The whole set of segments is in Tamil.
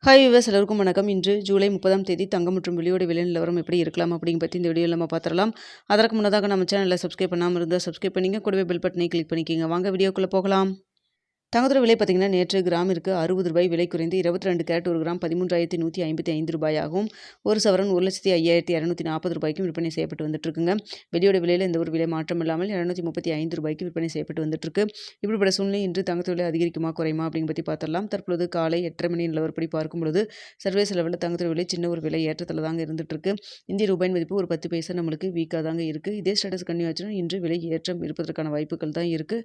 ஹாய் விவர்ஸ் எல்லோருக்கும் வணக்கம். இன்று ஜூலை 30ஆம் தேதி தங்கம் மற்றும் வெள்ளியோட விலை நிலவரம் எப்படி இருக்கலாம் அப்படிங்க பற்றி இந்த வீடியோவில் நம்ம பார்த்துடலாம். அதற்கு முன்னதாக நம்ம சேனலில் சப்ஸ்கிரைப் பண்ணாமல் இருந்தால் சப்ஸ்கிரைப் பண்ணிங்க, கூடவே பெல் பட்டனை கிளிக் பண்ணிக்கிங்க. வாங்க வீடியோக்குள்ளே போகலாம். தங்கத்தோட விலை பார்த்தீங்கன்னா நேற்று கிராமிற்கு ₹60 விலை குறைந்து 22 கேரட் 1 கிராம் ₹13,155 ஆகவும், ஒரு சவரன் ₹1,05,240 விற்பனை செய்யப்பட்டு வந்துட்டு இருக்குங்க. வெள்ளியோட விலையில் எந்த ஒரு விலை மாற்றம் இல்லாமல் ₹235 விற்பனை செய்யப்பட்டு வந்துட்டு இருக்கு. இப்படிப்பட்ட சூழ்நிலை இன்று தங்கத்தோட விலை அதிகரிக்குமா குறையுமா அப்படிங்க பற்றி பார்த்தரலாம். தற்பொழுது காலை 8:30 மணி நிலவரப்படி பார்க்கும் பொழுது சர்வதேச லெவலில் தங்கத்தோட விலை சின்ன ஒரு விலை ஏற்றத்தில் தாங்க இருந்துட்டு இருக்கு. இந்திய ரூபாயின் மதிப்பு ஒரு 10 பைசா நம்மளுக்கு வீக்காக தாங்க இருக்கு. இதே ஸ்டேட்டஸ் கன்னியூ ஆச்சுன்னா இன்று விலை ஏற்றம் இருப்பதற்கான வாய்ப்புகள் தான் இருக்கு.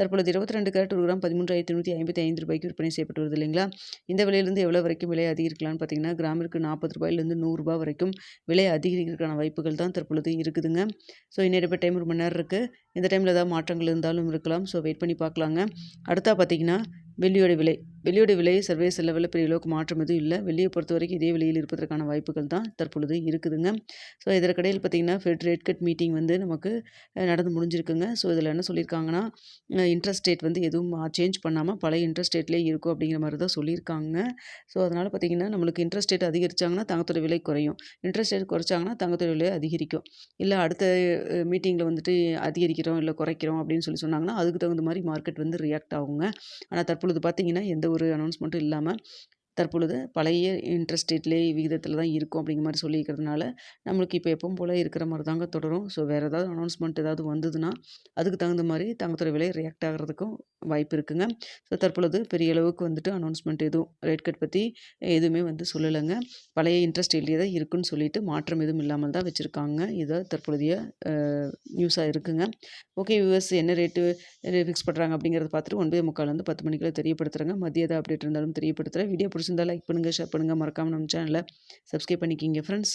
தற்பொழுது 22 கேரட் 1 கிராம் ₹13,155 விற்பனை செய்யப்பட்டு வருது இல்லைங்களா. இந்த விலையிலிருந்து எவ்வளோ வரைக்கும் விலை அதிகரிக்கலாம்னு பார்த்தீங்கன்னா, கிராமிற்கு ₹40 ₹100 வரைக்கும் விலை அதிகரிக்கிறதுக்கான வாய்ப்புகள் தான் தற்பொழுது இருக்குதுங்க. ஸோ இன்னும் டைம் 1 மணி நேரம் இருக்குது. இந்த டைமில் ஏதாவது மாற்றங்கள் இருந்தாலும் இருக்கலாம். ஸோ வெயிட் பண்ணி பார்க்கலாங்க. அடுத்தா பார்த்தீங்கன்னா வெள்ளியோட விலை சர்வதேச லெவலில் பெரிய அளவுக்கு மாற்றம் எதுவும் இல்லை. வெள்ளியை பொறுத்த வரைக்கும் இதே விலையில் இருப்பதற்கான வாய்ப்புகள் தான் தற்பொழுது இருக்குதுங்க. ஸோ இதற்கிடையில் பார்த்தீங்கன்னா ஃபெட் ரேட் கட் மீட்டிங் நமக்கு நடந்து முடிஞ்சிருக்குங்க. ஸோ இதில் என்ன சொல்லியிருக்காங்கன்னா, இன்ட்ரெஸ்ட் ரேட் எதுவும் சேஞ்ச் பண்ணாமல் பழைய இன்ட்ரெஸ்ட் ரேட்லேயே இருக்கும் அப்படிங்கிற மாதிரி தான் சொல்லியிருக்காங்க. ஸோ அதனால் பார்த்தீங்கன்னா நம்மளுக்கு இன்ட்ரெஸ்ட் ரேட் அதிகரித்தாங்கன்னா தங்கத்தோட விலை குறையும். இன்ட்ரெஸ்ட் ரேட் குறைச்சாங்கன்னா தங்கத்தோட விலை அதிகரிக்கும். இல்லை அடுத்த மீட்டிங்கில் அதிகரிக்கிறோம் இல்லை குறைக்கிறோம் அப்படின்னு சொன்னாங்கன்னா அதுக்கு தகுந்த மாதிரி மார்க்கெட் ரியாக்ட் ஆகுங்க. ஆனால் தற்பொழுது பார்த்தீங்கன்னா எந்த ஒரு அனௌன்ஸ்மெண்ட்டும் இல்லாமல் தற்பொழுது பழைய இன்ட்ரெஸ்ட் ரேட்லேயே விகிதத்தில் தான் இருக்கும் அப்படிங்கிற மாதிரி சொல்லியிருக்கிறதுனால நம்மளுக்கு இப்போ எப்பவும் போல் இருக்கிற மாதிரி தாங்க தொடரும். ஸோ வேறு ஏதாவது அனௌன்ஸ்மெண்ட் ஏதாவது வந்ததுன்னா அதுக்கு தகுந்த மாதிரி தங்கத்தோட விலை ரியாக்ட் ஆகிறதுக்கும் வாய்ப்பு இருக்குங்க. ஸோ தற்பொழுது பெரிய அளவுக்கு அனௌன்ஸ்மெண்ட் எதுவும் ரேட் கட் பற்றி எதுவுமே சொல்லலைங்க. பழைய இன்ட்ரெஸ்ட் ரேட்லேயே தான் இருக்குன்னு சொல்லிட்டு மாற்றம் எதுவும் இல்லாமல் தான் வச்சுருக்காங்க. இதை தற்பொழுதைய நியூஸாக இருக்குங்க. ஓகே வியூவர்ஸ், என்ன ரேட்டு ஃபிக்ஸ் பண்ணுறாங்க அப்படிங்கிறத பார்த்துட்டு 9:45 10 மணிக்குள்ள தெரியப்படுத்துகிறேங்க. மதிய ஏதாவது அப்டேட் இருந்தாலும் தெரியப்படுத்துகிறேன். வீடியோ பிடிச்சிருந்தா லைக் பண்ணுங்கள், ஷேர் பண்ணுங்கள். மறக்காமல் நம்ம சேனலை சப்ஸ்கிரைப் பண்ணிக்கிங்க ஃப்ரெண்ட்ஸ்.